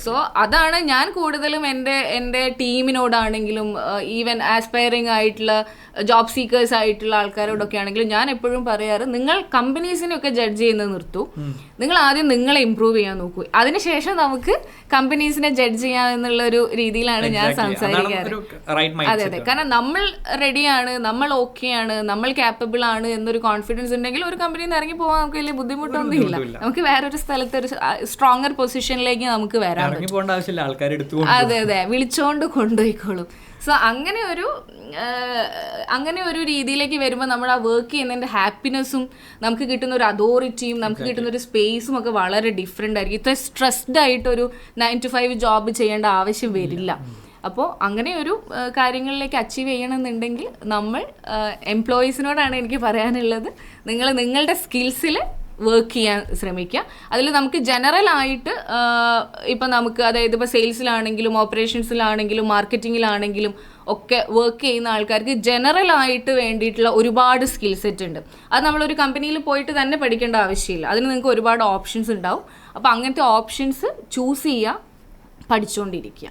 So അതാണ് ഞാൻ കൂടുതലും എൻ്റെ ടീമിനോടാണെങ്കിലും ഈവൻ ആസ്പയറിംഗ് ആയിട്ടുള്ള ജോബ് സീക്കേഴ്സ് ആയിട്ടുള്ള ആൾക്കാരോടൊക്കെ ആണെങ്കിലും ഞാൻ എപ്പോഴും പറയാറ്, നിങ്ങൾ കമ്പനീസിനെയൊക്കെ ജഡ്ജ് ചെയ്യുന്നത് നിർത്തൂ, നിങ്ങൾ ആദ്യം നിങ്ങളെ ഇമ്പ്രൂവ് ചെയ്യാൻ നോക്കൂ, അതിനുശേഷം നമുക്ക് കമ്പനീസിനെ ജഡ്ജ് ചെയ്യാം എന്നുള്ള ഒരു രീതിയിലാണ് ഞാൻ സംസാരിക്കാറ്. അതെ അതെ, കാരണം നമ്മൾ റെഡിയാണ്, നമ്മൾ ഓക്കെയാണ്, നമ്മൾ ക്യാപ്പബിൾ ആണ് എന്നൊരു കോൺഫിഡൻസ് ഉണ്ടെങ്കിൽ ഒരു കമ്പനിയിൽ നിന്ന് ഇറങ്ങി പോകാൻ നമുക്ക് വലിയ ബുദ്ധിമുട്ടൊന്നുമില്ല. നമുക്ക് വേറൊരു സ്ഥലത്ത് ഒരു സ്ട്രോങ്ങർ പൊസിഷനിലേക്ക് നമുക്ക് വരാൻ പറ്റും. അതെ അതെ, വിളിച്ചോണ്ട് കൊണ്ടുപോയിക്കോളും. സോ അങ്ങനെ ഒരു രീതിയിലേക്ക് വരുമ്പോൾ നമ്മൾ ആ വർക്ക് ചെയ്യുന്നതിൻ്റെ ഹാപ്പിനെസ്സും നമുക്ക് കിട്ടുന്ന ഒരു അതോറിറ്റിയും നമുക്ക് കിട്ടുന്ന ഒരു സ്പേസും ഒക്കെ വളരെ ഡിഫറെൻ്റ് ആയിരിക്കും. ഇത്ര സ്ട്രെസ്ഡ് ആയിട്ടൊരു 9 to 5 ജോബ് ചെയ്യേണ്ട ആവശ്യം വരില്ല. അപ്പോൾ അങ്ങനെ ഒരു കാര്യങ്ങളിലേക്ക് അച്ചീവ് ചെയ്യണമെന്നുണ്ടെങ്കിൽ നമ്മൾ എംപ്ലോയീസിനോടാണ് എനിക്ക് പറയാനുള്ളത്, നിങ്ങൾ നിങ്ങളുടെ സ്കിൽസിൽ വർക്ക് ചെയ്യാൻ ശ്രമിക്കുക. അതിൽ നമുക്ക് ജനറലായിട്ട് ഇപ്പം നമുക്ക്, അതായത് ഇപ്പോൾ സെയിൽസിലാണെങ്കിലും ഓപ്പറേഷൻസിലാണെങ്കിലും മാർക്കറ്റിങ്ങിലാണെങ്കിലും ഒക്കെ വർക്ക് ചെയ്യുന്ന ആൾക്കാർക്ക് ജനറലായിട്ട് വേണ്ടിയിട്ടുള്ള ഒരുപാട് സ്കിൽ സെറ്റ് ഉണ്ട്. അത് നമ്മളൊരു കമ്പനിയിൽ പോയിട്ട് തന്നെ പഠിക്കേണ്ട ആവശ്യമില്ല. അതിന് നിങ്ങൾക്ക് ഒരുപാട് ഓപ്ഷൻസ് ഉണ്ടാവും. അപ്പോൾ അങ്ങനത്തെ ഓപ്ഷൻസ് ചൂസ് ചെയ്യുക, പഠിച്ചുകൊണ്ടിരിക്കുക.